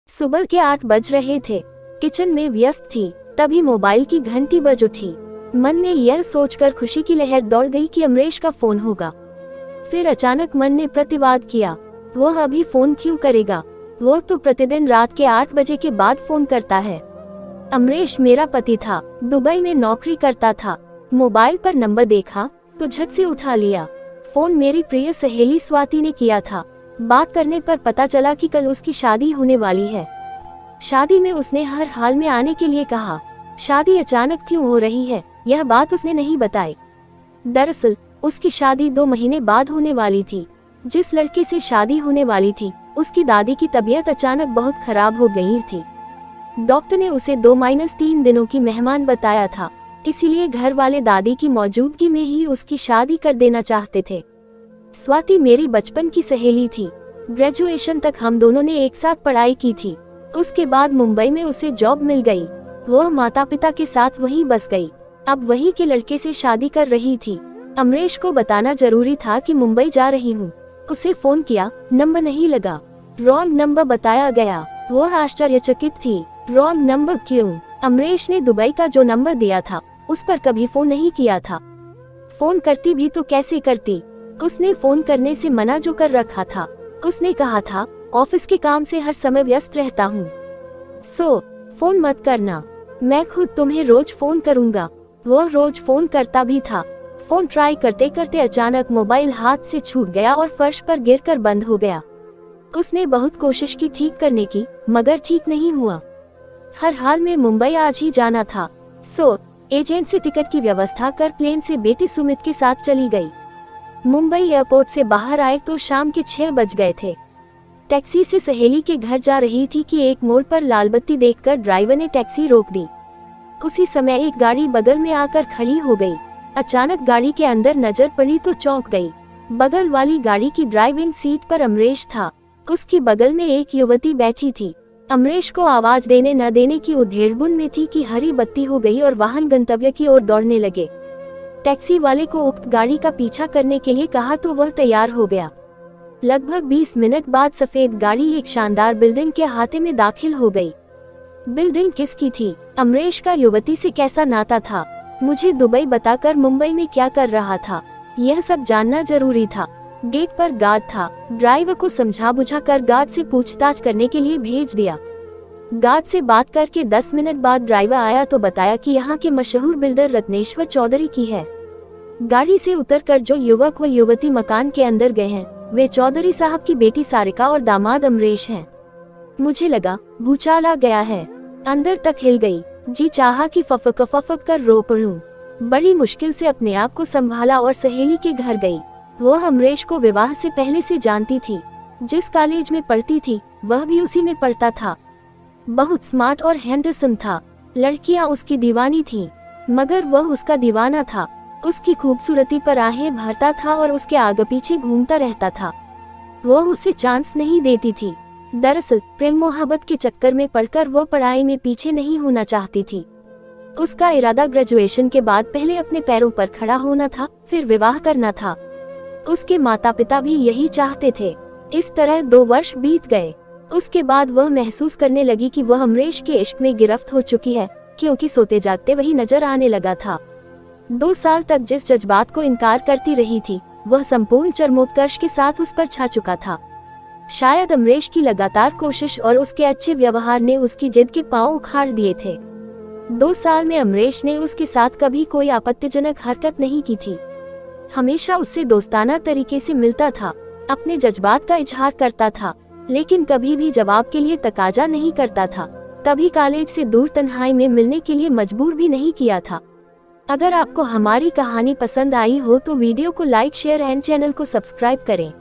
सुबह के 8 बज रहे थे। किचन में व्यस्त थी, तभी मोबाइल की घंटी बज उठी। मन में यह सोचकर खुशी की लहर दौड़ गई कि अमरेश का फोन होगा। फिर अचानक मन ने प्रतिवाद किया, वह अभी फोन क्यों करेगा? वो तो प्रतिदिन रात के 8 बजे के बाद फोन करता है। अमरेश मेरा पति था, दुबई में नौकरी करता था। मोबाइल पर नंबर देखा तो झट से उठा लिया। फोन मेरी प्रिय सहेली स्वाति ने किया था। बात करने पर पता चला कि कल उसकी शादी होने वाली है। शादी में उसने हर हाल में आने के लिए कहा। शादी अचानक क्यों हो रही है, यह बात उसने नहीं बताई। दरअसल उसकी शादी 2 महीने बाद होने वाली थी। जिस लड़के से शादी होने वाली थी, उसकी दादी की तबीयत अचानक बहुत खराब हो गई थी। डॉक्टर ने उसे 2-3 दिनों की मेहमान बताया था, इसीलिए घर वाले दादी की मौजूदगी में ही उसकी शादी कर देना चाहते थे। स्वाति मेरी बचपन की सहेली थी। ग्रेजुएशन तक हम दोनों ने एक साथ पढ़ाई की थी। उसके बाद मुंबई में उसे जॉब मिल गई। वह माता पिता के साथ वहीं बस गई। अब वहीं के लड़के से शादी कर रही थी। अमरेश को बताना जरूरी था कि मुंबई जा रही हूँ। उसे फोन किया, नंबर नहीं लगा, रॉन्ग नंबर बताया गया। वह आश्चर्यचकित थी, रॉन्ग नंबर क्यों? अमरेश ने दुबई का जो नंबर दिया था उस पर कभी फोन नहीं किया था। फोन करती भी तो कैसे करती? उसने फोन करने से मना जो कर रखा था। उसने कहा था, ऑफिस के काम से हर समय व्यस्त रहता हूँ, सो फोन मत करना, मैं खुद तुम्हें रोज फोन करूँगा। वह रोज फोन करता भी था। फोन ट्राई करते करते अचानक मोबाइल हाथ से छूट गया और फर्श पर गिरकर बंद हो गया। उसने बहुत कोशिश की ठीक करने की, मगर ठीक नहीं हुआ। हर हाल में मुंबई आज ही जाना था, सो एजेंट से टिकट की व्यवस्था कर प्लेन से बेटी सुमित के साथ चली गई। मुंबई एयरपोर्ट से बाहर आए तो शाम के 6 बज गए थे। टैक्सी से सहेली के घर जा रही थी कि एक मोड़ पर लाल बत्ती देखकर ड्राइवर ने टैक्सी रोक दी। उसी समय एक गाड़ी बगल में आकर खड़ी हो गई। अचानक गाड़ी के अंदर नजर पड़ी तो चौंक गई। बगल वाली गाड़ी की ड्राइविंग सीट पर अमरेश था। उसकी बगल में एक युवती बैठी थी। अमरेश को आवाज देने न देने की उधेड़बुन में थी कि हरी बत्ती हो गई और वाहन गंतव्य की ओर दौड़ने लगे। टैक्सी वाले को उक्त गाड़ी का पीछा करने के लिए कहा तो वह तैयार हो गया। लगभग 20 मिनट बाद सफेद गाड़ी एक शानदार बिल्डिंग के अहाते में दाखिल हो गई। बिल्डिंग किसकी थी? अमरेश का युवती से कैसा नाता था? मुझे दुबई बताकर मुंबई में क्या कर रहा था, यह सब जानना जरूरी था। गेट पर गार्ड था। ड्राइवर को समझा बुझा कर गार्ड से पूछताछ करने के लिए भेज दिया। गार्ड से बात करके 10 मिनट बाद ड्राइवर आया तो बताया कि यहाँ के मशहूर बिल्डर रत्नेश्वर चौधरी की है। गाड़ी से उतरकर जो युवक व युवती मकान के अंदर गए हैं, वे चौधरी साहब की बेटी सारिका और दामाद अमरेश हैं। मुझे लगा भूचाल आ गया है, अंदर तक हिल गई। जी चाहा कि फफक कर रो पड़ूं। बड़ी मुश्किल से अपने आप को संभाला और सहेली के घर गई। वह अमरेश को विवाह से पहले से जानती थी। जिस कॉलेज में पढ़ती थी वह भी उसी में पढ़ता था। बहुत स्मार्ट और हैंडसम था। लड़कियां उसकी दीवानी थीं, मगर वह उसका दीवाना था। उसकी खूबसूरती पर आहें भरता था और उसके आगे पीछे घूमता रहता था। वह उसे चांस नहीं देती थी। दरअसल प्रेम मोहब्बत के चक्कर में पड़कर वह पढ़ाई में पीछे नहीं होना चाहती थी। उसका इरादा ग्रेजुएशन के बाद पहले अपने पैरों पर खड़ा होना था, फिर विवाह करना था। उसके माता पिता भी यही चाहते थे। इस तरह 2 वर्ष बीत गए। उसके बाद वह महसूस करने लगी कि वह अमरेश के इश्क में गिरफ्त हो चुकी है, क्योंकि सोते जागते वही नजर आने लगा था। 2 साल तक जिस जज्बात को इनकार करती रही थी, वह संपूर्ण चरमोत्कर्ष के साथ उस पर छा चुका था। शायद अमरेश की लगातार कोशिश और उसके अच्छे व्यवहार ने उसकी जिद के पांव उखाड़ दिए थे। 2 साल में अमरेश ने उसके साथ कभी कोई आपत्तिजनक हरकत नहीं की थी। हमेशा उससे दोस्ताना तरीके से मिलता था, अपने जज्बात का इजहार करता था, लेकिन कभी भी जवाब के लिए तकाजा नहीं करता था। कभी कॉलेज से दूर तन्हाई में मिलने के लिए मजबूर भी नहीं किया था। अगर आपको हमारी कहानी पसंद आई हो तो वीडियो को लाइक, शेयर एंड चैनल को सब्सक्राइब करें।